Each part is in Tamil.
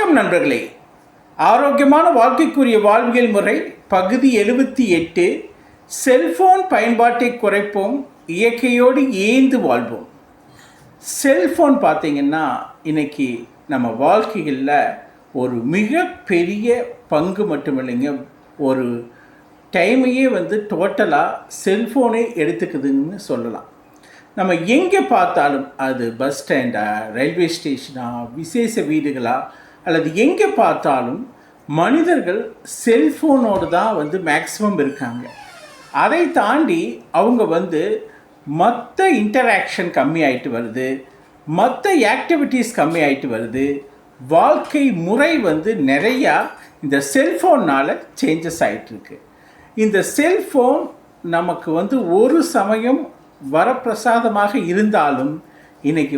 வணக்கம் நண்பர்களே. ஆரோக்கியமான வாழ்க்கைக்குரிய வாழ்வியல் முறை பகுதி 78. செல்போன் பயன்பாட்டை குறைப்போம், இயற்கையோடு ஏந்து வாழ்வோம். செல்போன் பார்த்திங்கன்னா இன்றைக்கி நம்ம வாழ்க்கைகளில் ஒரு மிகப்பெரிய பங்கு மட்டும் இல்லைங்க, ஒரு டைமையே டோட்டலாக செல்ஃபோனே எடுத்துக்குதுன்னு சொல்லலாம். நம்ம எங்கே பார்த்தாலும், அது பஸ் ஸ்டாண்டா, ரயில்வே ஸ்டேஷனா, விசேஷ வீடுகளா, அல்லது எங்கே பார்த்தாலும் மனிதர்கள் செல்ஃபோனோடு தான் மேக்ஸிமம் இருக்காங்க. அதை தாண்டி அவங்க மற்ற இன்டராக்ஷன் கம்மி ஆகிட்டு வருது, மற்ற ஆக்டிவிட்டீஸ் கம்மி ஆகிட்டு வருது. வாழ்க்கை முறை நிறையா இந்த செல்ஃபோன்னால் சேஞ்சஸ் ஆகிட்டுருக்கு. இந்த செல்ஃபோன் நமக்கு ஒரு சமயம் வரப்பிரசாதமாக இருந்தாலும் இன்றைக்கி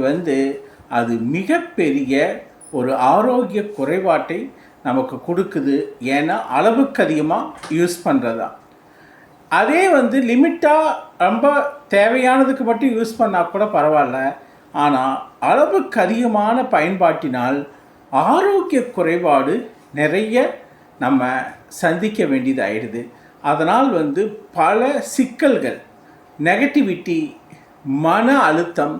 அது மிகப்பெரிய ஒரு ஆரோக்கிய குறைபாட்டை நமக்கு கொடுக்குது. ஏன்னா அளவுக்கு அதிகமாக யூஸ் பண்ணுறதா. அதே லிமிட்டாக ரொம்ப தேவையானதுக்கு மட்டும் யூஸ் பண்ணால் கூட பரவாயில்ல. ஆனால் அளவுக்கு அதிகமான பயன்பாட்டினால் ஆரோக்கிய குறைபாடு நிறைய நம்ம சந்திக்க வேண்டியது ஆயிடுது. அதனால் பல சிக்கல்கள், நெகட்டிவிட்டி, மன அழுத்தம்,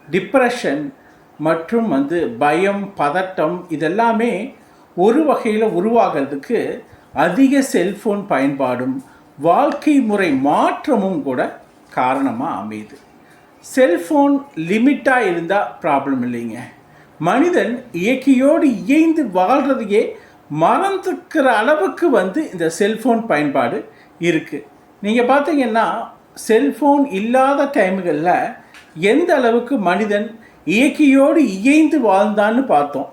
டிப்ரெஷன் மற்றும் பயம், பதட்டம் இதெல்லாமே ஒரு வகையில் உருவாகிறதுக்கு அதிக செல்ஃபோன் பயன்பாடும் வாழ்க்கை முறை மாற்றமும் கூட காரணமாக அமையுது. செல்ஃபோன் லிமிட்டாக இருந்தால் ப்ராப்ளம் இல்லைங்க. மனிதன் இயற்கையோடு இயைந்து வாழ்கிறதையே மறந்துக்கிற அளவுக்கு இந்த செல்ஃபோன் பயன்பாடு இருக்குது. நீங்கள் பார்த்தீங்கன்னா செல்ஃபோன் இல்லாத டைமுகளில் எந்த அளவுக்கு மனிதன் இயற்கையோடு இயைந்து வாழ்ந்தான்னு பார்த்தோம்.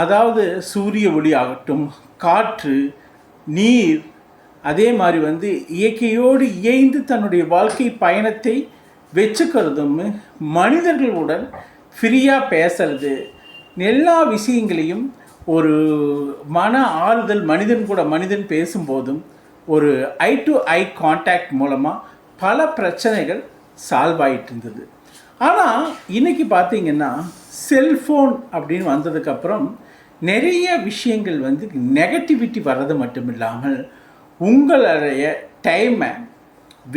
அதாவது சூரிய ஒளி ஆகட்டும், காற்று, நீர், அதே மாதிரி இயற்கையோடு இயைந்து தன்னுடைய வாழ்க்கை பயணத்தை வச்சுக்கிறதும், மனிதர்களுடன் ஃப்ரீயாக பேசுறது, எல்லா விஷயங்களையும் ஒரு மன ஆறுதல், மனிதன் பேசும்போதும் ஒரு ஐ டு ஐ கான்டாக்ட் மூலமாக பல பிரச்சனைகள் சால்வ் ஆகிட்டு இருந்தது. ஆனால் இன்றைக்கி பார்த்திங்கன்னா செல்ஃபோன் அப்படின்னு வந்ததுக்கப்புறம் நிறைய விஷயங்கள் நெகட்டிவிட்டி வர்றது மட்டும் இல்லாமல் உங்களுடைய டைமை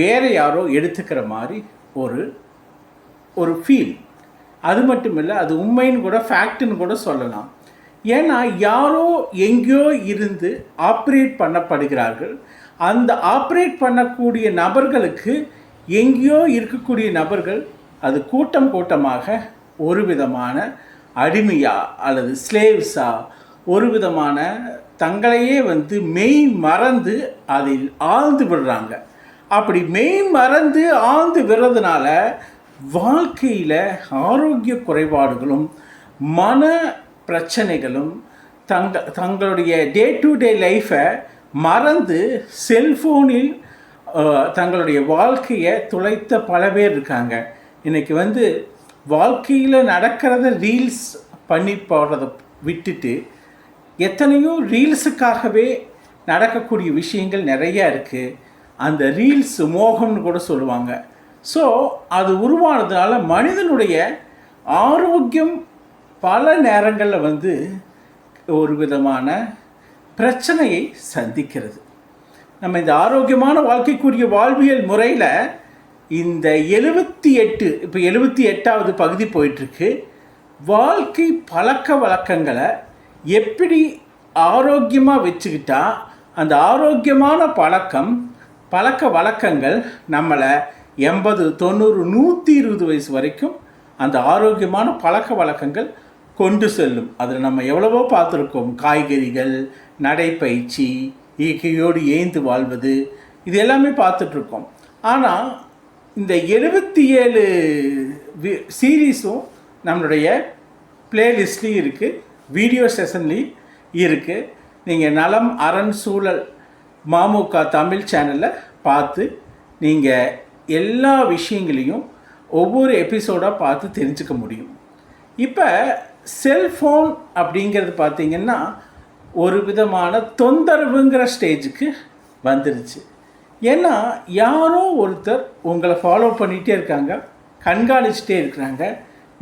வேறு யாரோ எடுத்துக்கிற மாதிரி ஒரு ஃபீல். அது மட்டும் இல்லை, அது உண்மைன்னு கூட, ஃபேக்ட்டுன்னு கூட சொல்லலாம். ஏன்னா யாரோ எங்கேயோ இருந்து ஆப்ரேட் பண்ணப்படுகிறார்கள். அந்த ஆப்ரேட் பண்ணக்கூடிய நபர்களுக்கு எங்கேயோ இருக்கக்கூடிய நபர்கள் அது கூட்டமாக ஒரு விதமான அடிமையா அல்லது ஸ்லேவ்ஸா, ஒரு விதமான தங்களையே மெய் மறந்து அதில் ஆழ்ந்து விடுறாங்க. அப்படி மெய் மறந்து ஆழ்ந்து விடுறதுனால வாழ்க்கையில் ஆரோக்கிய குறைபாடுகளும் மன பிரச்சனைகளும் தங்களுடைய டே டு டே லைஃப்பை மறந்து செல்ஃபோனில் தங்களுடைய வாழ்க்கையை துளைத்த பல பேர் இருக்காங்க. இன்றைக்கி வாழ்க்கையில் நடக்கிறத ரீல்ஸ் பண்ணி போடுறத விட்டுட்டு எத்தனையோ ரீல்ஸுக்காகவே நடக்கக்கூடிய விஷயங்கள் நிறையா இருக்குது. அந்த ரீல்ஸ் மோகம்னு கூட சொல்லுவாங்க. ஸோ அது உருவானதுனால மனிதனுடைய ஆரோக்கியம் பல நேரங்களில் ஒரு விதமான பிரச்சனையை சந்திக்கிறது. நம்ம இந்த ஆரோக்கியமான வாழ்க்கைக்குரிய வாழ்வியல் முறையில் இந்த 78 இப்போ 78வது பகுதி போயிட்டுருக்கு. வாழ்க்கை பழக்க வழக்கங்களை எப்படி ஆரோக்கியமாக வச்சுக்கிட்டா அந்த ஆரோக்கியமான பழக்க வழக்கங்கள் நம்மளை 80, 90, 120 வயசு வரைக்கும் அந்த ஆரோக்கியமான பழக்க வழக்கங்கள் கொண்டு செல்லும். அதில் நம்ம எவ்வளவோ பார்த்துருக்கோம். காய்கறிகள், நடைப்பயிற்சி, இயற்கையோடு ஏந்து வாழ்வது, இது எல்லாமே பார்த்துட்ருக்கோம். ஆனால் இந்த 77 சீரீஸும் நம்மளுடைய பிளேலிஸ்ட்லேயும் இருக்குது, வீடியோ செஷன்லேயும் இருக்குது. நீங்கள் நலம் அரண் சூழல் மாமுக தமிழ் சேனலில் பார்த்து நீங்கள் எல்லா விஷயங்களையும் ஒவ்வொரு எபிசோடாக பார்த்து தெரிஞ்சுக்க முடியும். இப்போ செல்ஃபோன் அப்படிங்கிறது பார்த்திங்கன்னா ஒரு விதமான தொந்தரவுங்கிற ஸ்டேஜுக்கு வந்துருச்சு. ஏன்னா யாரோ ஒருத்தர் உங்களை ஃபாலோ பண்ணிகிட்டே இருக்காங்க, கண்காணிச்சிட்டே இருக்கிறாங்க.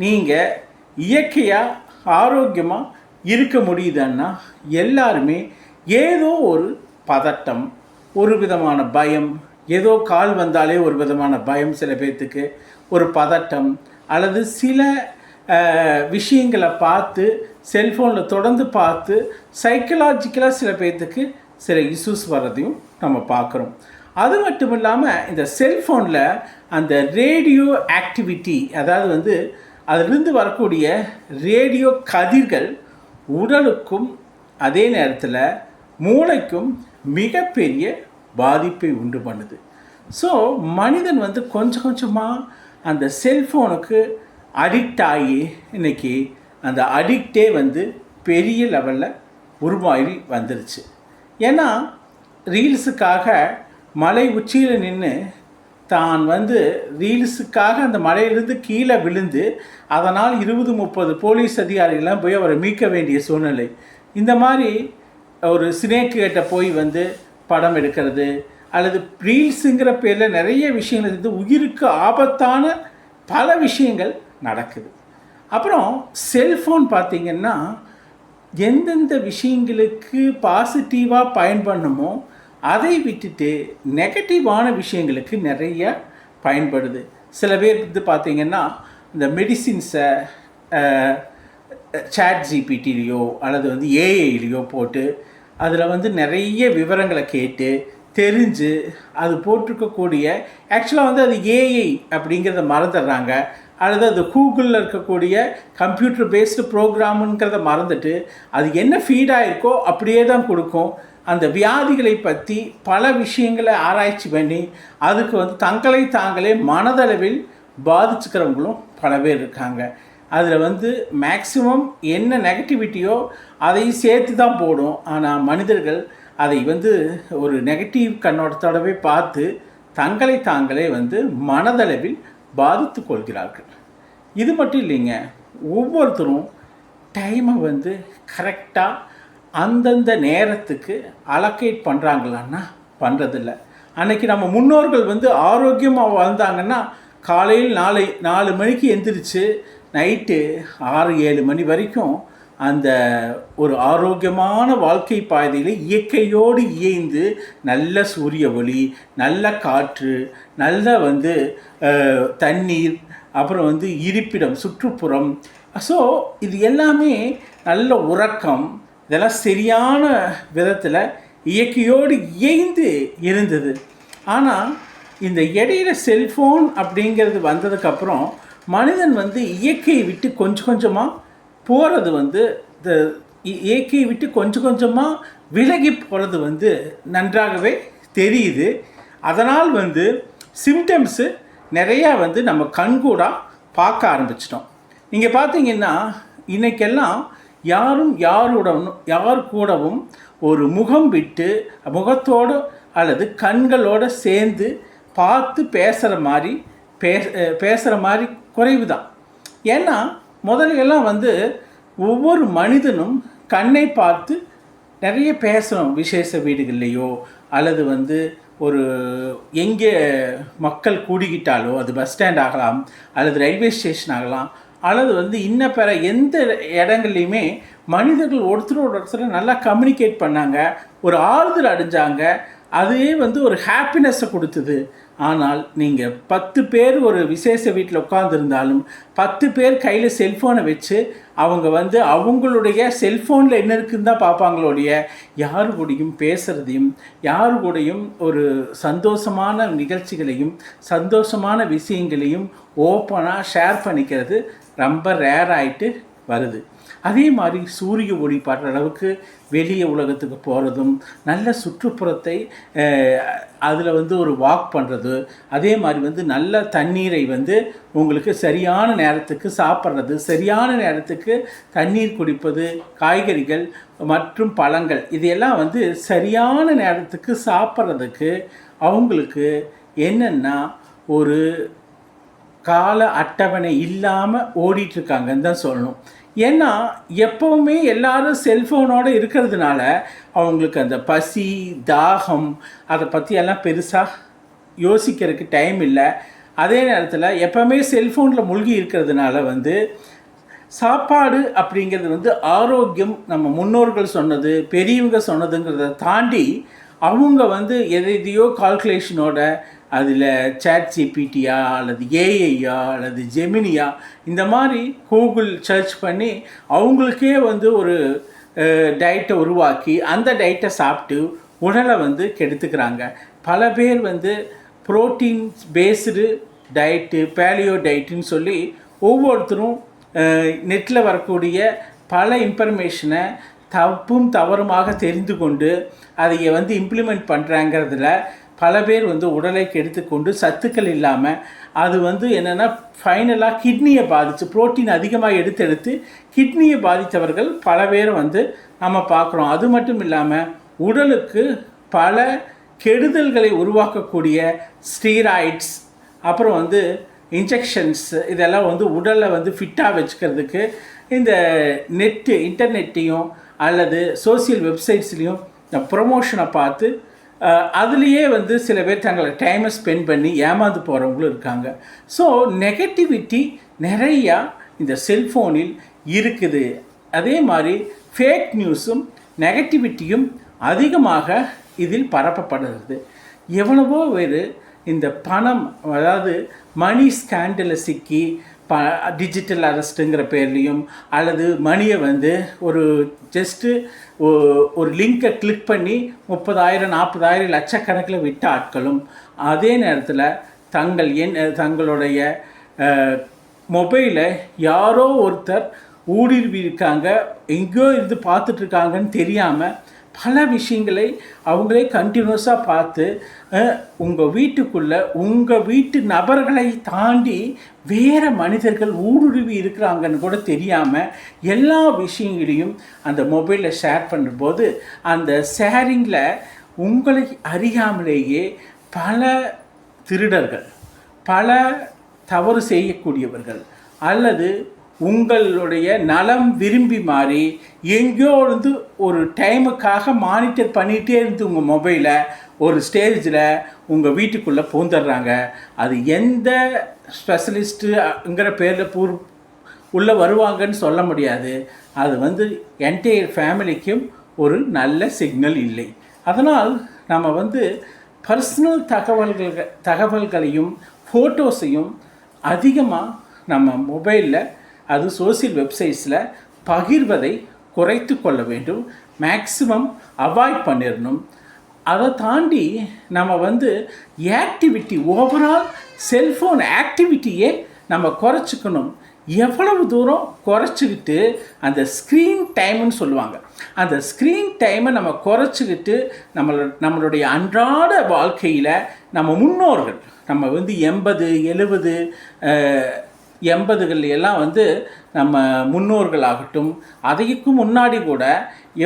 நீங்கள் இயற்கையாக ஆரோக்கியமாக இருக்க முடியுதுன்னா எல்லாருமே ஏதோ ஒரு பதட்டம், ஒரு விதமான பயம், ஏதோ கால் வந்தாலே ஒரு விதமான பயம், சில பேர்த்துக்கு ஒரு பதட்டம், அல்லது சில விஷயங்களை பார்த்து செல்ஃபோனில் தொடர்ந்து பார்த்து சைக்கலாஜிக்கலாக சில பேர்த்துக்கு சில இஷ்யூஸ் வர்றதையும் நம்ம பார்க்குறோம். அது மட்டும் இல்லாமல் இந்த செல்ஃபோனில் அந்த ரேடியோ ஆக்டிவிட்டி, அதாவது வந்து அதிலிருந்து வரக்கூடிய ரேடியோ கதிர்கள் உடலுக்கும் அதே நேரத்தில் மூளைக்கும் மிகப்பெரிய பாதிப்பை உண்டு பண்ணுது. ஸோ மனிதன் வந்து கொஞ்சம் கொஞ்சமாக அந்த செல்ஃபோனுக்கு அடிக்ட் ஆகி இன்றைக்கி அந்த அடிக்டே வந்து பெரிய லெவலில் உருமாறி வந்துருச்சு. ஏன்னா ரீல்ஸுக்காக மலை உச்சியில் நின்று தான் வந்து ரீல்ஸுக்காக அந்த மலையிலிருந்து கீழே விழுந்து அதனால் 20-30 போலீஸ் அதிகாரிகள்லாம் போய் அவரை மீட்க வேண்டிய சூழ்நிலை. இந்த மாதிரி ஒரு சினேக்கிட்ட போய் வந்து படம் எடுக்கிறது, அல்லது ரீல்ஸுங்கிற பேரில் நிறைய விஷயங்கள் வந்து உயிருக்கு ஆபத்தான பல விஷயங்கள் நடக்குது. அப்புறம் செல்ஃபோன் பார்த்திங்கன்னா எந்தெந்த விஷயங்களுக்கு பாசிட்டிவாக பயன்படணுமோ அதை விட்டுட்டு நெகட்டிவான விஷயங்களுக்கு நிறைய பயன்படுது. சில பேர் வந்து பார்த்திங்கன்னா இந்த மெடிசின்ஸை சாட் ஜிபிடிலேயோ அல்லது வந்து ஏஐலேயோ போட்டு அதில் வந்து நிறைய விவரங்களை கேட்டு தெரிஞ்சு அது போட்டிருக்கக்கூடிய ஆக்சுவலாக வந்து அது ஏஐ அப்படிங்கிறத மறந்துடுறாங்க, அல்லது அது கூகுளில் இருக்கக்கூடிய கம்ப்யூட்டர் பேஸ்டு ப்ரோக்ராமுங்கிறத மறந்துட்டு அது என்ன ஃபீடாக இருக்கோ அப்படியே தான் கொடுக்கும். அந்த வியாதிகளை பற்றி பல விஷயங்களை ஆராய்ச்சி பண்ணி அதுக்கு வந்து தங்களை தாங்களே மனதளவில் பாதிச்சுக்கிறவங்களும் பல பேர் இருக்காங்க. அதில் வந்து மேக்ஸிமம் என்ன நெகட்டிவிட்டியோ அதையும் சேர்த்து தான் போடும். ஆனால் மனிதர்கள் அதை வந்து ஒரு நெகட்டிவ் கண்ணோட்டத்தோடவே பார்த்து தங்களை தாங்களே வந்து மனதளவில் பாதித்து கொள்கிறார்கள். இது மட்டும் இல்லைங்க, ஒவ்வொருத்தரும் டைமை வந்து கரெக்டாக அந்தந்த நேரத்துக்கு அலோகேட் பண்ணுறாங்களான்னா பண்ணுறதில்ல. அன்றைக்கி நம்ம முன்னோர்கள் வந்து ஆரோக்கியமாக வாழ்ந்தாங்கன்னா காலையில் 4 மணிக்கு எந்திரிச்சு நைட்டு 6-7 மணி வரைக்கும் அந்த ஒரு ஆரோக்கியமான வாழ்க்கை பாதையில் இயற்கையோடு இயைந்து நல்ல சூரிய ஒளி, நல்ல காற்று, நல்ல வந்து தண்ணீர், அப்புறம் வந்து இருப்பிடம் சுற்றுப்புறம், ஸோ இது எல்லாமே நல்ல உறக்கம், இதெல்லாம் சரியான விதத்தில் இயற்கையோடு இயைந்து இருந்தது. ஆனால் இந்த இடையில செல்ஃபோன் அப்படிங்கிறது வந்ததுக்கப்புறம் மனிதன் வந்து இயற்கையை விட்டு கொஞ்சம் கொஞ்சமாக போகிறது வந்து இயற்கையை விட்டு கொஞ்சம் கொஞ்சமாக விலகி போகிறது வந்து நன்றாகவே தெரியுது. அதனால் வந்து சிம்டம்ஸு நிறையா வந்து நம்ம கண்கூடாக பார்க்க ஆரம்பிச்சிட்டோம். நீங்கள் பார்த்தீங்கன்னா இன்றைக்கெல்லாம் யார் கூடவும் ஒரு முகம் விட்டு முகத்தோடு அல்லது கண்களோடு சேர்ந்து பார்த்து பேசுகிற மாதிரி குறைவு தான். ஏன்னா முதல்ல வந்து ஒவ்வொரு மனிதனும் கண்ணை பார்த்து நிறைய பேசணும். விசேஷ வீடுகள்லையோ அல்லது வந்து ஒரு எங்கே மக்கள் கூடிக்கிட்டாலோ, அது பஸ் ஸ்டாண்ட் ஆகலாம் அல்லது ரயில்வே ஸ்டேஷன் ஆகலாம், அல்லது வந்து பிற எந்த இடங்கள்லையுமே மனிதர்கள் ஒருத்தர் நல்லா கம்யூனிகேட் பண்ணாங்க, ஒரு ஆறுதல் அடைஞ்சாங்க. அதுவே வந்து ஒரு ஹாப்பினஸ்ஸை கொடுத்தது. ஆனால் நீங்கள் 10 பேர் ஒரு விசேஷ வீட்டில் உட்காந்துருந்தாலும் 10 பேர் கையில் செல்ஃபோனை வச்சு அவங்க வந்து அவங்களுடைய செல்ஃபோனில் என்ன இருக்குன்னு தான் பார்ப்பாங்களோடைய யாரு கூடயும் பேசுகிறதையும் யாரு கூடயும் ஒரு சந்தோஷமான நிகழ்ச்சிகளையும் சந்தோஷமான விஷயங்களையும் ஓப்பனாக ஷேர் பண்ணிக்கிறது ரொம்ப ரேர் ஆகிட்டு வருது. அதே மாதிரி சூரிய ஒளி படுற அளவுக்கு வெளியே உலகத்துக்கு போகிறதும், நல்ல சுற்றுப்புறத்தை அதில் வந்து ஒரு வாக் பண்ணுறது, அதே மாதிரி வந்து நல்ல தண்ணீரை வந்து உங்களுக்கு சரியான நேரத்துக்கு சாப்பிட்றது, சரியான நேரத்துக்கு தண்ணீர் குடிப்பது, காய்கறிகள் மற்றும் பழங்கள் இதையெல்லாம் வந்து சரியான நேரத்துக்கு சாப்பிட்றதுக்கு அவங்களுக்கு என்னென்னா ஒரு கால அட்டவணை இல்லாமல் ஓடிட்டுருக்காங்கன்னு தான் சொல்லணும். ஏன்னா எப்போவுமே எல்லாரும் செல்ஃபோனோடு இருக்கிறதுனால அவங்களுக்கு அந்த பசி தாகம் அதை பற்றியெல்லாம் பெருசாக யோசிக்கிறதுக்கு டைம் இல்லை. அதே நேரத்தில் எப்போவுமே செல்ஃபோனில் மூழ்கி இருக்கிறதுனால வந்து சாப்பாடு அப்படிங்கிறது வந்து ஆரோக்கியம் நம்ம முன்னோர்கள் சொன்னது, பெரியவங்க சொன்னதுங்கிறத தாண்டி அவங்க வந்து எதையோ கால்குலேஷனோட அதில் சாட் ஜிபிடியா அல்லது ஏஐயா அல்லது ஜெமினியா இந்த மாதிரி கூகுள் சர்ச் பண்ணி அவங்களுக்கே வந்து ஒரு டயட்டை உருவாக்கி அந்த டயட்டை சாப்பிட்டு உடலை வந்து கெடுத்துக்கிறாங்க. பல பேர் வந்து புரோட்டீன் பேஸ்டு டயட்டு, பேலியோ டயட்டுன்னு சொல்லி ஒவ்வொருத்தரும் நெட்டில் வரக்கூடிய பல இன்ஃபர்மேஷனை தப்பும் தவறுமாக தெரிந்து கொண்டு அதை வந்து இம்ப்ளிமெண்ட் பண்ணுறாங்கிறதுல பல பேர் வந்து உடலை கெடுத்துக்கொண்டு சத்துக்கள் இல்லாமல் அது வந்து என்னென்னா ஃபைனலாக கிட்னியை பாதித்து, புரோட்டீன் அதிகமாக எடுத்து கிட்னியை பாதித்தவர்கள் பல பேரை வந்து நம்ம பார்க்குறோம். அது மட்டும் இல்லாமல் உடலுக்கு பல கெடுதல்களை உருவாக்கக்கூடிய ஸ்டீராய்ட்ஸ், அப்புறம் வந்து இன்ஜெக்ஷன்ஸ், இதெல்லாம் வந்து உடலை வந்து ஃபிட்டாக வச்சுக்கிறதுக்கு இந்த இன்டர்நெட்டையும் அல்லது சோசியல் வெப்சைட்ஸ்லேயும் ப்ரொமோஷனை பார்த்து அதுலேயே வந்து சில பேர் தங்களை டைமை ஸ்பெண்ட் பண்ணி ஏமாந்து போகிறவங்களும் இருக்காங்க. ஸோ நெகட்டிவிட்டி நிறையா இந்த செல்ஃபோனில் இருக்குது. அதே மாதிரி ஃபேக் நியூஸும் நெகட்டிவிட்டியும் அதிகமாக இதில் பரப்பப்படுகிறது. எவ்வளவோ பேர் இந்த பணம், அதாவது மணி ஸ்கேண்டலில் சிக்கி டிஜிட்டல் அரெஸ்ட்டுங்கிற பேர்லேயும் அல்லது மணியை வந்து ஒரு ஜஸ்ட்டு ஒரு லிங்கை கிளிக் பண்ணி 30,000 40,000 லட்சக்கணக்கில் விட்ட ஆட்களும், அதே நேரத்தில் தங்களுடைய மொபைலை யாரோ ஒருத்தர் ஊடுருவியிருக்காங்க, எங்கேயோ இருந்து பார்த்துட்ருக்காங்கன்னு தெரியாமல் பல விஷயங்களை அவங்களே கண்டினியூஸாக பார்த்து உங்கள் வீட்டுக்குள்ளே உங்கள் வீட்டு நபர்களை தாண்டி வேறு மனிதர்கள் ஊடுருவி இருக்கிறாங்கன்னு கூட தெரியாமல் எல்லா விஷயங்களையும் அந்த மொபைலில் ஷேர் பண்ணும்போது அந்த ஷேரிங்கில் உங்களை அறியாமலேயே பல திருடர்கள், பல தவறு செய்யக்கூடியவர்கள் அல்லது உங்களுடைய நலம் விரும்பி மாறி எங்கேயோ இருந்து ஒரு டைமுக்காக மானிட்டர் பண்ணிகிட்டே இருந்து உங்கள் மொபைலை ஒரு ஸ்டேஜில் உங்கள் வீட்டுக்குள்ளே பூந்துடுறாங்க. அது எந்த ஸ்பெஷலிஸ்ட்டுங்கிற பேரில் உள்ளே வருவாங்கன்னு சொல்ல முடியாது. அது வந்து என்டையர் ஃபேமிலிக்கும் ஒரு நல்ல சிக்னல் இல்லை. அதனால் நம்ம வந்து பர்சனல் தகவல்களையும் ஃபோட்டோஸையும் அதிகமாக நம்ம மொபைலில் அது சோசியல் வெப்சைட்ஸில் பகிர்வதை குறைத்து கொள்ள வேண்டும். மேக்ஸிமம் அவாய்ட் பண்ணிடணும். அதை தாண்டி நம்ம வந்து ஆக்டிவிட்டி, ஓவரால் செல்ஃபோன் ஆக்டிவிட்டியே நம்ம குறைச்சிக்கணும். எவ்வளவு தூரம் குறைச்சிக்கிட்டு அந்த ஸ்க்ரீன் டைம்னு சொல்லுவாங்க, அந்த ஸ்க்ரீன் டைமை நம்ம குறைச்சிக்கிட்டு நம்மளுடைய அன்றாட வாழ்க்கையில் நம்ம முன்னோர்கள், நம்ம வந்து 80 70 80கள் எல்லாம் வந்து நம்ம முன்னோர்களாகட்டும் அதைக்கும் முன்னாடி கூட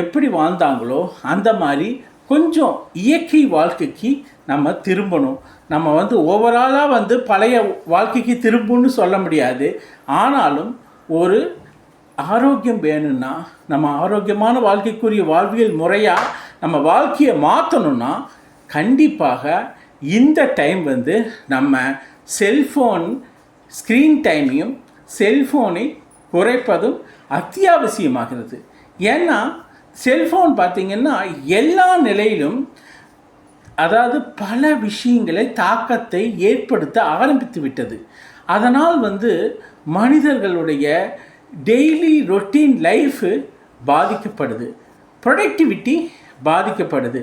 எப்படி வாழ்ந்தாங்களோ அந்த மாதிரி கொஞ்சம் இயற்கை வாழ்க்கைக்கு நம்ம திரும்பணும். நம்ம வந்து ஓவராலாக வந்து பழைய வாழ்க்கைக்கு திரும்பணும்னு சொல்ல முடியாது. ஆனாலும் ஒரு ஆரோக்கியம் வேணும்னா, நம்ம ஆரோக்கியமான வாழ்க்கைக்குரிய வாழ்வியல் முறையாக நம்ம வாழ்க்கையை மாற்றணும்னா கண்டிப்பாக இந்த டைம் வந்து நம்ம செல்ஃபோன் ஸ்க்ரீன் டைமையும் செல்ஃபோனை குறைப்பதும் அத்தியாவசியமாகிறது. ஏன்னா செல்ஃபோன் பார்த்திங்கன்னா எல்லா நிலையிலும், அதாவது பல விஷயங்களை தாக்கத்தை ஏற்படுத்த ஆரம்பித்து விட்டது. அதனால் வந்து மனிதர்களுடைய டெய்லி ரொட்டீன் லைஃபு பாதிக்கப்படுது, ப்ரொடக்டிவிட்டி பாதிக்கப்படுது.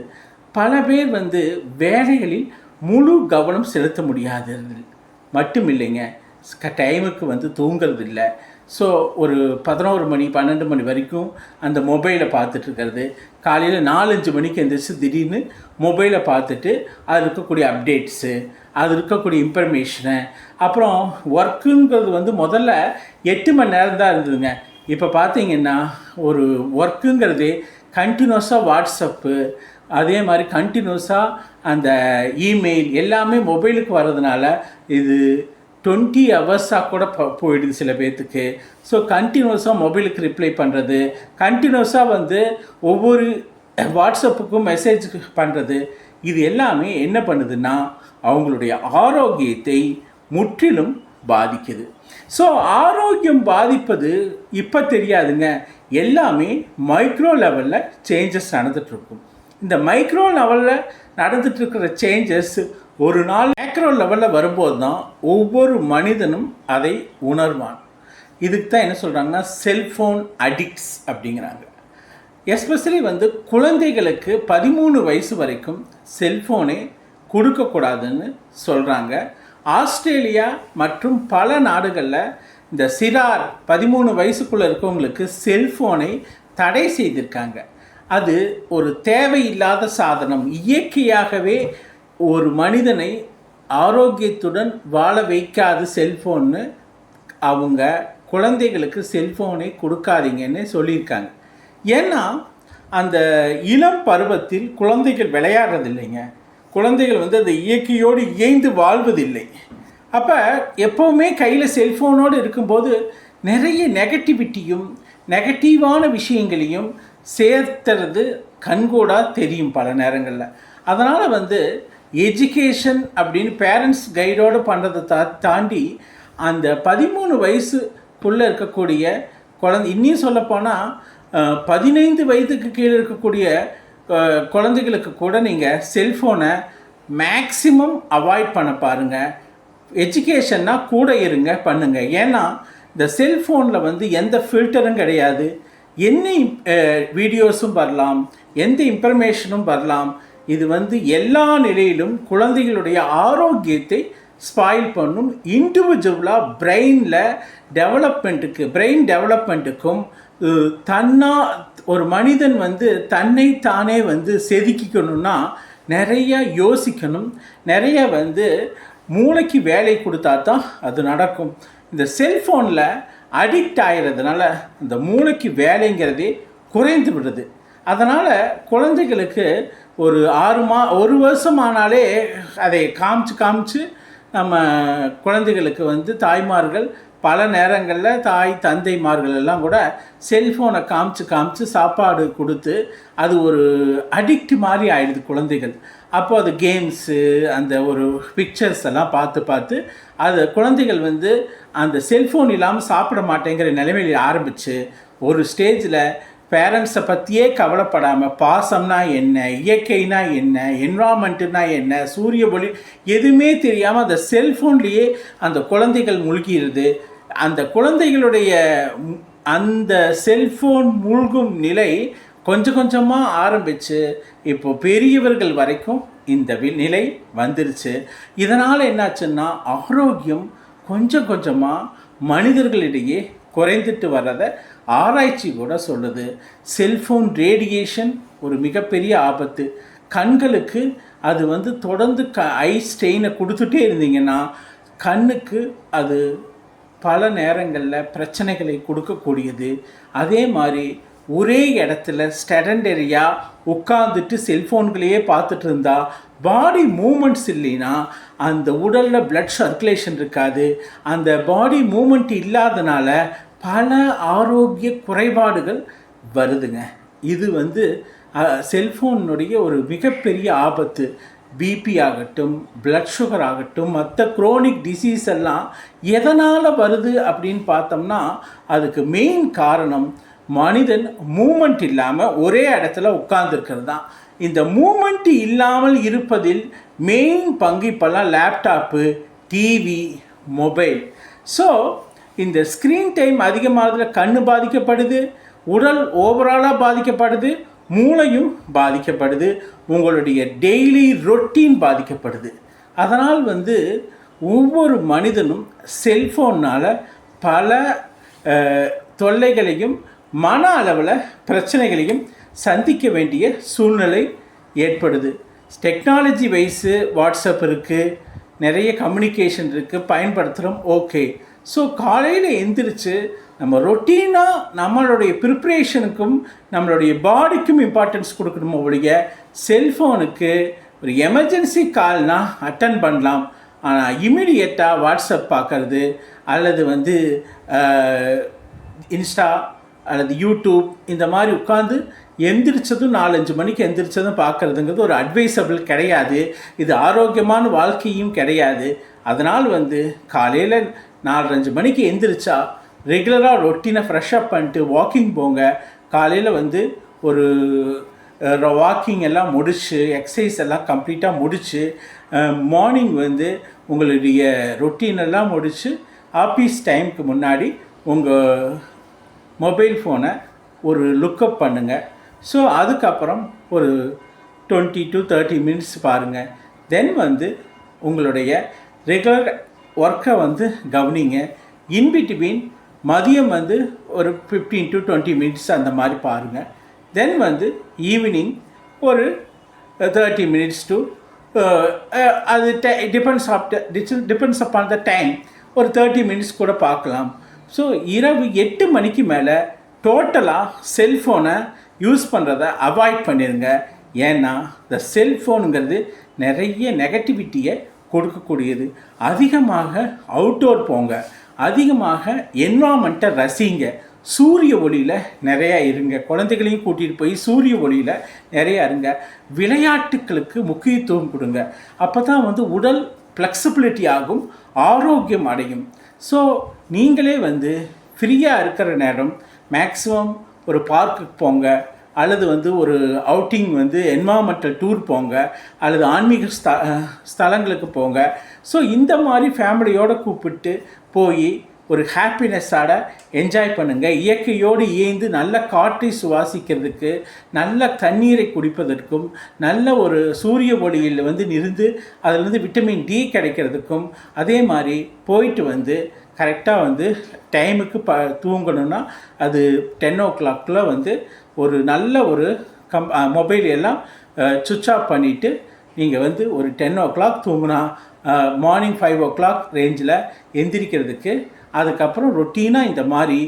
பல பேர் வந்து வேலைகளில் முழு கவனம் செலுத்த முடியாதது மட்டும் இல்லைங்க, டைமுக்கு வந்து தூங்கிறது இல்லை. ஸோ ஒரு 11 மணி 12 மணி வரைக்கும் அந்த மொபைலை பார்த்துட்ருக்கிறது. காலையில் 4-5 மணிக்கு எழுந்திரிச்சு திடீர்னு மொபைலை பார்த்துட்டு அது இருக்கக்கூடிய அப்டேட்ஸு, அது இருக்கக்கூடிய இன்ஃபர்மேஷனை, அப்புறம் ஒர்க்குங்கிறது வந்து முதல்ல 8 மணி நேரம் தான் இருந்ததுங்க. இப்போ பார்த்திங்கன்னா ஒரு ஒர்க்குங்கிறதே கண்டினியூஸாக வாட்ஸ்அப்பு, அதே மாதிரி கண்டினியூஸாக அந்த இமெயில் எல்லாமே மொபைலுக்கு வர்றதுனால இது 20 ஹவர்ஸாக கூட போயிடுது சில பேர்த்துக்கு. ஸோ கண்டினியூஸாக மொபைலுக்கு ரிப்ளை பண்ணுறது, கண்டினியூஸாக வந்து ஒவ்வொரு வாட்ஸ்அப்புக்கும் மெசேஜ் பண்ணுறது, இது எல்லாமே என்ன பண்ணுதுன்னா அவங்களுடைய ஆரோக்கியத்தை முற்றிலும் பாதிக்குது. ஸோ ஆரோக்கியம் பாதிப்பது இப்போ தெரியாதுங்க, எல்லாமே மைக்ரோ லெவலில் சேஞ்சஸ் நடந்துகிட்ருக்கும். இந்த மைக்ரோ லெவலில் நடந்துகிட்ருக்கிற சேஞ்சஸ் ஒரு நாள் மேக்ரோ லெவலில் வரும்போது தான் ஒவ்வொரு மனிதனும் அதை உணர்வான். இதுக்கு தான் என்ன சொல்கிறாங்கன்னா செல்ஃபோன் அடிக்ட்ஸ் அப்படிங்கிறாங்க. எஸ்பெஷலி குழந்தைகளுக்கு 13 வயசு வரைக்கும் செல்ஃபோனே கொடுக்கக்கூடாதுன்னு சொல்கிறாங்க. ஆஸ்திரேலியா மற்றும் பல நாடுகளில் இந்த சிறார் 13 வயசுக்குள்ளே இருக்கவங்களுக்கு செல்ஃபோனை தடை செய்திருக்காங்க. அது ஒரு தேவையில்லாத சாதனம். இயற்கையாகவே ஒரு மனிதனை ஆரோக்கியத்துடன் வாழ வைக்காது செல்ஃபோன்னு அவங்க குழந்தைகளுக்கு செல்ஃபோனை கொடுக்காதீங்கன்னு சொல்லியிருக்காங்க. ஏன்னா அந்த இளம் பருவத்தில் குழந்தைகள் விளையாடுறதில்லைங்க. குழந்தைகள் அந்த இயற்கையோடு இயைந்து வாழ்வதில்லை. அப்போ எப்போவுமே கையில் செல்ஃபோனோடு இருக்கும்போது நிறைய நெகட்டிவிட்டியும் நெகட்டிவான விஷயங்களையும் சேர்த்துறது கண்கூடாக தெரியும் பல நேரங்களில். அதனால் எஜுகேஷன் அப்படின்னு பேரண்ட்ஸ் கைடோடு பண்ணுறதை தாண்டி அந்த 13 வயசுக்குள்ளே இருக்கக்கூடிய குழந்தை, இன்னும் சொல்லப்போனால் 15 வயதுக்கு கீழே இருக்கக்கூடிய குழந்தைகளுக்கு கூட நீங்கள் செல்ஃபோனை மேக்ஸிமம் அவாய்ட் பண்ண பாருங்கள். எஜுகேஷன்னா கூட இருங்க, பண்ணுங்கள். ஏன்னா இந்த செல்ஃபோனில் எந்த ஃபில்டரும் கிடையாது. என்ன வீடியோஸும் வரலாம், எந்த இன்ஃபர்மேஷனும் வரலாம். இது எல்லா நிலையிலும் குழந்தைகளுடைய ஆரோக்கியத்தை ஸ்பாயில் பண்ணும். இண்டிவிஜுவலாக பிரெயின் டெவலப்மெண்ட்டுக்கும் ஒரு மனிதன் தன்னை தானே செதுக்கிக்கணும்னா நிறைய யோசிக்கணும், நிறைய மூளைக்கு வேலை கொடுத்தா தான் அது நடக்கும். இந்த செல்ஃபோனில் அடிக்ட் ஆகிறதுனால இந்த மூளைக்கு வேலைங்கிறதே குறைந்து விடுது. அதனால் குழந்தைகளுக்கு ஒரு 1 வருஷம் ஆனாலே அதை காமிச்சு நம்ம குழந்தைகளுக்கு தாய்மார்கள் பல நேரங்களில் தாய் தந்தைமார்கள் எல்லாம் கூட செல்ஃபோனை காமிச்சு சாப்பாடு கொடுத்து அது ஒரு அடிக்ட் மாதிரி ஆகிடுது குழந்தைகள். அப்போ அது கேம்ஸு அந்த ஒரு பிக்சர்ஸ் எல்லாம் பார்த்து அது குழந்தைகள் அந்த செல்ஃபோன் இல்லாமல் சாப்பிட மாட்டேங்கிற நிலைமையில் ஆரம்பித்து ஒரு ஸ்டேஜில் பேரண்ட்ஸை பற்றியே கவலைப்படாமல் பாசம்னா என்ன, இயற்கைனா என்ன, என்வாமெண்ட்டுனா என்ன, சூரிய ஒளி எதுவுமே தெரியாமல் அந்த செல்ஃபோன்லேயே அந்த குழந்தைகள் மூழ்கிறது. அந்த குழந்தைகளுடைய அந்த செல்ஃபோன் மூழ்கும் நிலை கொஞ்சமாக ஆரம்பித்து இப்போ பெரியவர்கள் வரைக்கும் இந்த நிலை வந்துருச்சு. இதனால் என்னாச்சுன்னா ஆரோக்கியம் கொஞ்சமாக மனிதர்களிடையே குறைந்துட்டு வர்றதை ஆராய்ச்சி கூட சொல்லுது. செல்ஃபோன் ரேடியேஷன் ஒரு மிகப்பெரிய ஆபத்து. கண்களுக்கு அது தொடர்ந்து ஐ ஸ்ட்ரெயினை கொடுத்துட்டே இருந்தீங்கன்னா கண்ணுக்கு அது பல நேரங்களில் பிரச்சனைகளை கொடுக்கக்கூடியது. அதே மாதிரி ஒரே இடத்துல ஸ்டெடண்டரியாக உட்காந்துட்டு செல்ஃபோன்களையே பார்த்துட்டு இருந்தால் பாடி மூமெண்ட்ஸ் இல்லைன்னா அந்த உடலில் பிளட் சர்க்குலேஷன் இருக்காது. அந்த பாடி மூமெண்ட் இல்லாதனால பல ஆரோக்கிய குறைபாடுகள் வருதுங்க. இது செல்ஃபோனுடைய ஒரு மிகப்பெரிய ஆபத்து. பிபி ஆகட்டும், பிளட் சுகர் ஆகட்டும், மற்ற குரோனிக் டிசீஸ் எல்லாம் எதனால் வருது அப்படின்னு பார்த்தோம்னா அதுக்கு மெயின் காரணம் மனிதன் மூமெண்ட் இல்லாமல் ஒரே இடத்துல உட்கார்ந்துருக்கிறது தான். இந்த மூமெண்ட் இல்லாமல் இருப்பதில் மெயின் பங்கு இப்போல்லாம் லேப்டாப்பு, டிவி, மொபைல். ஸோ இந்த ஸ்க்ரீன் டைம் அதிகமாகிறதுல கண் பாதிக்கப்படுது, உடல் ஓவராலாக பாதிக்கப்படுது, மூளையும் பாதிக்கப்படுது, உங்களுடைய டெய்லி ரொட்டீன் பாதிக்கப்படுது. அதனால் ஒவ்வொரு மனிதனும் செல்ஃபோனால் பல தொல்லைகளையும் மன அளவில் பிரச்சனைகளையும் சந்திக்க வேண்டிய சூழ்நிலை ஏற்படுது. டெக்னாலஜி வைஸு வாட்ஸ்அப் இருக்குது, நிறைய கம்யூனிகேஷன் இருக்குது, பயன்படுத்துகிறோம், ஓகே. ஸோ காலையில் எந்திரிச்சு நம்ம ரொட்டீனாக நம்மளுடைய ப்ரிப்ரேஷனுக்கும் நம்மளுடைய பாடிக்கும் இம்பார்ட்டன்ஸ் கொடுக்கணுமோ ஒழிய செல்ஃபோனுக்கு ஒரு எமர்ஜென்சி கால்னால் அட்டன் பண்ணலாம். ஆனால் இமிடியேட்டாக வாட்ஸ்அப் பார்க்குறது அல்லது இன்ஸ்டா அல்லது யூடியூப் இந்த மாதிரி உட்காந்து எந்திரிச்சதும் 4-5 மணிக்கு எந்திரிச்சதும் பார்க்குறதுங்கிறது ஒரு அட்வைசபிள் கிடையாது. இது ஆரோக்கியமான வாழ்க்கையும் கிடையாது. அதனால் காலையில் 4:30 மணிக்கு எந்திரிச்சா ரெகுலராக ரொட்டீனை ஃப்ரெஷ்அப் பண்ணிட்டு வாக்கிங் போங்க. காலையில் வந்து ஒரு வாக்கிங் எல்லாம் முடிச்சு எக்ஸசைஸ் எல்லாம் கம்ப்ளீட்டாக முடித்து மார்னிங் வந்து உங்களுடைய ரொட்டீனெல்லாம் முடித்து ஆஃபீஸ் டைமுக்கு முன்னாடி உங்கள் மொபைல் ஃபோனை ஒரு லுக்கப் பண்ணுங்கள். ஸோ அதுக்கப்புறம் ஒரு 20 to 30 மினிட்ஸ் பாருங்கள். தென் வந்து உங்களுடைய ரெகுலர் ஒர்க்கை வந்து கவனிங்க. இன்பிட்வீன் மதியம் வந்து ஒரு 15 to 20 மினிட்ஸ் அந்த மாதிரி பாருங்கள். தென் வந்து ஈவினிங் ஒரு 30 மினிட்ஸ் டு அது டிபெண்ட்ஸ் அப்பான் த டைம் ஒரு 30 மினிட்ஸ் கூட பார்க்கலாம். ஸோ இரவு 8 மணிக்கு மேலே டோட்டலாக செல்ஃபோனை யூஸ் பண்ணுறத அவாய்ட் பண்ணிடுங்க. ஏன்னா இந்த செல்ஃபோனுங்கிறது நிறைய நெகட்டிவிட்டியை கொடுக்கக்கூடியது. அதிகமாக அவுட்டோர் போங்க, அதிகமாக என்வாமெண்ட்டை ரசிங்க, சூரிய ஒளியில் நிறையா இருங்க, குழந்தைகளையும் கூட்டிகிட்டு போய் சூரிய ஒளியில் நிறையா இருங்க, விளையாட்டுகளுக்கு முக்கியத்துவம் கொடுங்க. அப்போ தான் வந்து உடல் ஃப்ளெக்சிபிலிட்டி ஆகும், ஆரோக்கியம் அடையும். ஸோ நீங்களே வந்து ஃப்ரீயாக இருக்கிற நேரம் மேக்ஸிமம் ஒரு பார்க்குக்கு போங்க, அல்லது வந்து ஒரு அவுட்டிங் வந்து என்வாமெண்டல் டூர் போங்க, அல்லது ஆன்மீக ஸ்தலங்களுக்கு போங்க. ஸோ இந்த மாதிரி ஃபேமிலியோடு கூப்பிட்டு போய் ஒரு ஹாப்பினஸ்ஸோட என்ஜாய் பண்ணுங்கள். இயற்கையோடு இயைந்து நல்ல காற்றை சுவாசிக்கிறதுக்கு, நல்ல தண்ணீரை குடிப்பதற்கும், நல்ல ஒரு சூரிய ஒளியில் வந்து இருந்து அதிலிருந்து விட்டமின் டி கிடைக்கிறதுக்கும், அதே மாதிரி போயிட்டு வந்து கரெக்டாக வந்து டைமுக்கு தூங்கணுன்னா அது 10 o'clock வந்து ஒரு நல்ல ஒரு மொபைல் எல்லாம் சுவிட்ச் ஆஃப் பண்ணிவிட்டு நீங்கள் வந்து ஒரு 10 o'clock தூங்கினா மார்னிங் 5 o'clock ரேஞ்சில் எந்திரிக்கிறதுக்கு. அதுக்கப்புறம் ரொட்டீனாக இந்த மாதிரி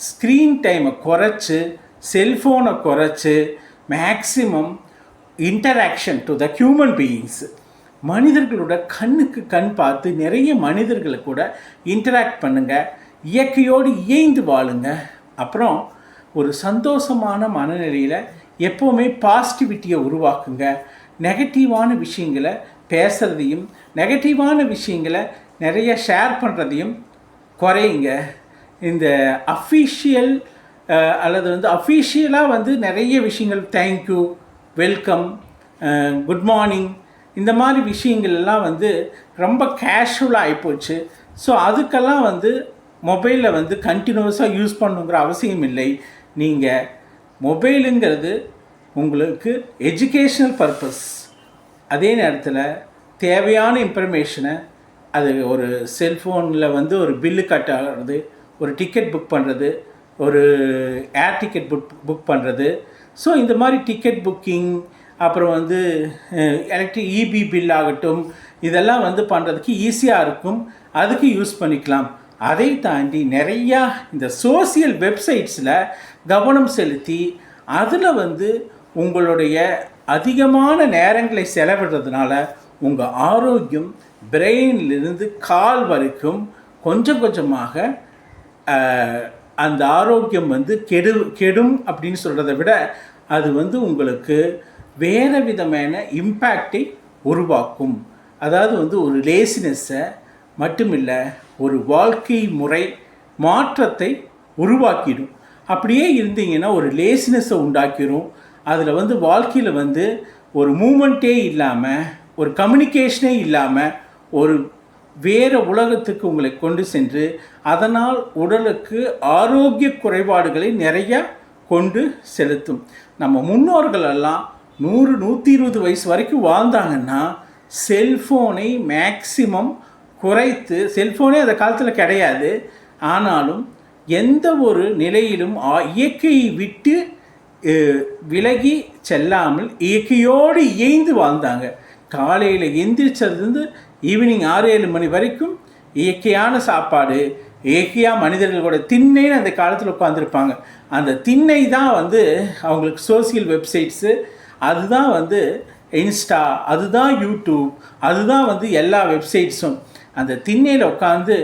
ஸ்க்ரீன் டைமை குறைச்சி, செல்ஃபோனை குறைச்சி, maximum interaction to the human beings, மனிதர்களோட கண்ணுக்கு கண் பார்த்து நிறைய மனிதர்களை கூட இன்டராக்ட் பண்ணுங்கள், இயற்கையோடு இயைந்து வாழுங்க. அப்புறம் ஒரு சந்தோஷமான மனநிலையில் எப்போவுமே பாசிட்டிவிட்டியை உருவாக்குங்க. நெகட்டிவான விஷயங்களை பேசுகிறதையும், நெகட்டிவான விஷயங்களை நிறைய ஷேர் பண்ணுறதையும் குறையுங்க. இந்த அஃபீஷியல் அல்லது வந்து அஃபீஷியலாக வந்து நிறைய விஷயங்கள் தேங்க்யூ, வெல்கம், குட் மார்னிங், இந்த மாதிரி விஷயங்கள் எல்லாம் வந்து ரொம்ப கேஷுவலாக ஆகிப்போச்சு. ஸோ அதுக்கெல்லாம் வந்து மொபைலில் வந்து கண்டினியூஸாக யூஸ் பண்ணுங்கிற அவசியம் இல்லை. நீங்கள் மொபைலுங்கிறது உங்களுக்கு எஜுகேஷ்னல் பர்பஸ், அதே நேரத்தில் தேவையான இன்ஃபர்மேஷனை அது ஒரு செல்ஃபோனில் வந்து ஒரு பில்லு கட்டுறது, ஒரு டிக்கெட் புக் பண்ணுறது, ஒரு ஏர் டிக்கெட் புக் பண்ணுறது. ஸோ இந்த மாதிரி டிக்கெட் புக்கிங், அப்புறம் வந்து இபி பில் ஆகட்டும், இதெல்லாம் வந்து பண்ணுறதுக்கு ஈஸியாக இருக்கும், அதுக்கு யூஸ் பண்ணிக்கலாம். அதை தாண்டி நிறையா இந்த சோசியல் வெப்சைட்ஸில் கவனம் செலுத்தி அதில் வந்து உங்களுடைய அதிகமான நேரங்களை செலவிடுறதுனால உங்கள் ஆரோக்கியம் பிரெயினிலிருந்து கால் வரைக்கும் கொஞ்சம் கொஞ்சமாக அந்த ஆரோக்கியம் வந்து கெடும் அப்படின்னு சொல்கிறத விட அது வந்து உங்களுக்கு வேறு விதமான இம்பேக்டை உருவாக்கும். அதாவது வந்து ஒரு லேசினஸை மட்டுமில்லை, ஒரு வாழ்க்கை முறை மாற்றத்தை உருவாக்கிடும். அப்படியே இருந்தீங்கன்னா ஒரு லேசினஸை உண்டாக்கிடும். அதில் வந்து வாழ்க்கையில் வந்து ஒரு மூமெண்ட்டே இல்லாமல், ஒரு கம்யூனிகேஷனே இல்லாமல், ஒரு வேறு உலகத்துக்கு உங்களை கொண்டு சென்று அதனால் உடலுக்கு ஆரோக்கிய குறைபாடுகளை நிறையா கொண்டு செலுத்தும். நம்ம முன்னோர்களெல்லாம் 100-120 வயசு வரைக்கும் வாழ்ந்தாங்கன்னா செல்ஃபோனை மேக்சிமம் குறைத்து, செல்ஃபோனே அந்த காலத்தில் கிடையாது, ஆனாலும் எந்த ஒரு நிலையிலும் இயற்கையை விட்டு விலகி செல்லாமல் இயற்கையோடு இயைந்து வாழ்ந்தாங்க. காலையில் எந்திரிச்சதுலேருந்து ஈவினிங் 6-7 மணி வரைக்கும் இயற்கையான சாப்பாடு, இயற்கையாக மனிதர்களோட திண்ணைன்னு அந்த காலத்தில் உட்காந்துருப்பாங்க. அந்த திண்ணை தான் வந்து அவங்களுக்கு சோசியல் வெப்சைட்ஸு, அதுதான் வந்து இன்ஸ்டா, அதுதான் யூடியூப், அதுதான் வந்து எல்லா வெப்சைட்ஸும். அந்த திண்ணையில் உட்காந்து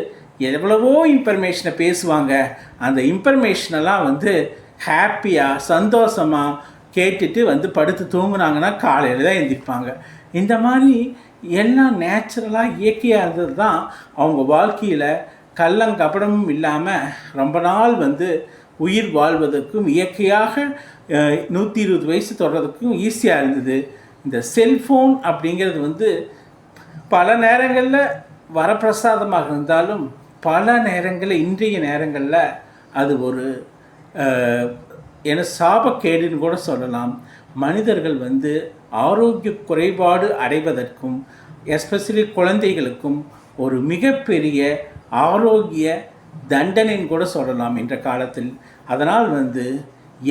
எவ்வளவோ இன்ஃபர்மேஷனை பேசுவாங்க. அந்த இன்ஃபர்மேஷனெல்லாம் வந்து ஹாப்பியாக சந்தோஷமாக கேட்டுட்டு வந்து படுத்து தூங்குனாங்கன்னா காலையில் தான் எழுந்திருப்பாங்க. இந்த மாதிரி எல்லாம் நேச்சுரலாக இயற்கையாக இருந்தது தான் அவங்க வாழ்க்கையில் கள்ளங்கபடமும் இல்லாமல் ரொம்ப நாள் வந்து உயிர் வாழ்வதற்கும் இயற்கையாக 120 வயசு தொடர்றதுக்கும் ஈஸியாக இருந்தது. இந்த செல்ஃபோன் அப்படிங்கிறது வந்து பல நேரங்களில் வரப்பிரசாதமாக இருந்தாலும் பல நேரங்களில் இன்றைய நேரங்களில் அது ஒரு சாபக்கேடுன்னு கூட சொல்லலாம். மனிதர்கள் வந்து ஆரோக்கிய குறைபாடு அடைவதற்கும் எஸ்பெஷலி குழந்தைகளுக்கும் ஒரு மிகப்பெரிய ஆரோக்கிய தண்டனைன்னு கூட சொல்லலாம் இன்ற காலத்தில். அதனால் வந்து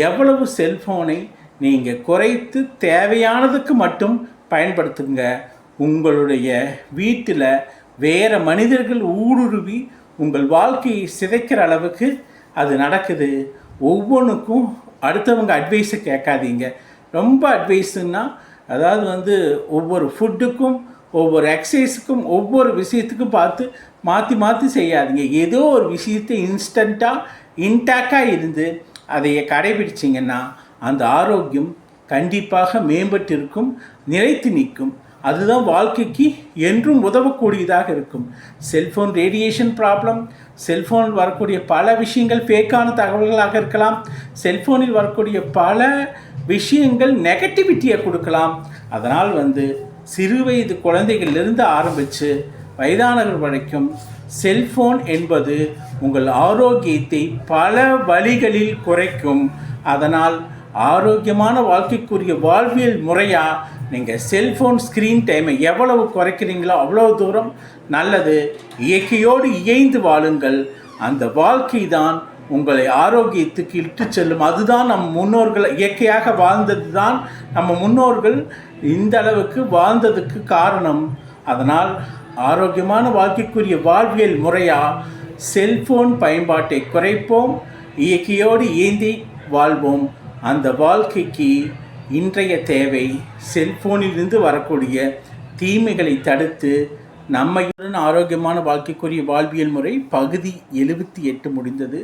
எவ்வளவு செல்ஃபோனை நீங்கள் குறைத்து தேவையானதுக்கு மட்டும் பயன்படுத்துங்க. உங்களுடைய வீட்டில் வேறு மனிதர்கள் ஊடுருவி உங்கள் வாழ்க்கையை சிதைக்கிற அளவுக்கு அது நடக்குது. ஒவ்வொன்றுக்கும் அடுத்தவங்க அட்வைஸை கேட்காதீங்க. ரொம்ப அட்வைஸுன்னா அதாவது வந்து ஒவ்வொரு ஃபுட்டுக்கும் ஒவ்வொரு எக்ஸசைஸுக்கும் ஒவ்வொரு விஷயத்துக்கும் பார்த்து மாற்றி மாற்றி செய்யாதீங்க. ஏதோ ஒரு விஷயத்தை இன்ஸ்டண்ட்டாக இன்டாக்டாக இருந்து அதை கடைபிடிச்சிங்கன்னா அந்த ஆரோக்கியம் கண்டிப்பாக மேம்பட்டு இருக்கும், நிலைத்து நிற்கும். அதுதான் வாழ்க்கைக்கு என்றும் உதவக்கூடியதாக இருக்கும். செல்ஃபோன் ரேடியேஷன் ப்ராப்ளம், செல்ஃபோனில் வரக்கூடிய பல விஷயங்கள் ஃபேக்கான தகவல்களாக இருக்கலாம். செல்ஃபோனில் வரக்கூடிய பல விஷயங்கள் நெகட்டிவிட்டியை கொடுக்கலாம். அதனால் வந்து சிறு வயது குழந்தைகளிலிருந்து ஆரம்பித்து வயதானவர்கள் வரைக்கும் செல்ஃபோன் என்பது உங்கள் ஆரோக்கியத்தை பல வழிகளில் குறைக்கும். அதனால் ஆரோக்கியமான வாழ்க்கைக்குரிய வாழ்வியல் முறையாக நீங்கள் செல்ஃபோன் ஸ்க்ரீன் டைமை எவ்வளவு குறைக்கிறீங்களோ அவ்வளோ தூரம் நல்லது. இயற்கையோடு இயைந்து வாழுங்கள். அந்த வாழ்க்கை தான் உங்களை ஆரோக்கியத்துக்கு இட்டு செல்லும். அதுதான் நம் முன்னோர்கள் இயற்கையாக வாழ்ந்தது தான் நம்ம முன்னோர்கள் இந்த அளவுக்கு வாழ்ந்ததுக்கு காரணம். அதனால் ஆரோக்கியமான வாழ்க்கைக்குரிய வாழ்வியல் முறையாக செல்ஃபோன் பயன்பாட்டை குறைப்போம், இயற்கையோடு இயந்தி வாழ்வோம். அந்த வாழ்க்கைக்கு இன்றைய தேவை செல்ஃபோனிலிருந்து வரக்கூடிய தீமைகளை தடுத்து நம்மையுடன் ஆரோக்கியமான வாழ்க்கைக்குரிய வாழ்வியல் முறை பகுதி 78 முடிந்தது.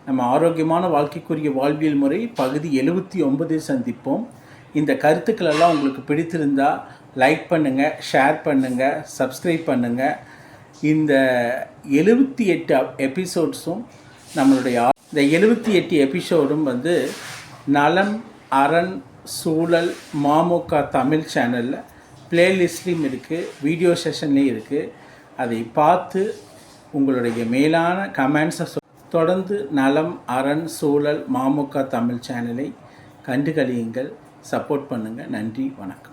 நம்ம ஆரோக்கியமான வாழ்க்கைக்குரிய வாழ்வியல் முறை பகுதி 79 சந்திப்போம். இந்த கருத்துக்களெல்லாம் உங்களுக்கு பிடித்திருந்தால் லைக் பண்ணுங்கள், ஷேர் பண்ணுங்கள், சப்ஸ்கிரைப் பண்ணுங்கள். இந்த 78 எபிசோட்ஸும் நம்மளுடைய இந்த 78 எபிசோடும் வந்து நலம் அரண் சூழல் மாமுக தமிழ் சேனலில் பிளேலிஸ்ட்லேயும் இருக்குது, வீடியோ செஷன்லேயும் இருக்குது. அதை பார்த்து உங்களுடைய மேலான கமெண்ட்ஸை தொடர்ந்து நலம் அரண் சூழல் மாமுக தமிழ் சேனலை கண்டுகளியுங்கள், சப்போர்ட் பண்ணுங்கள். நன்றி, வணக்கம்.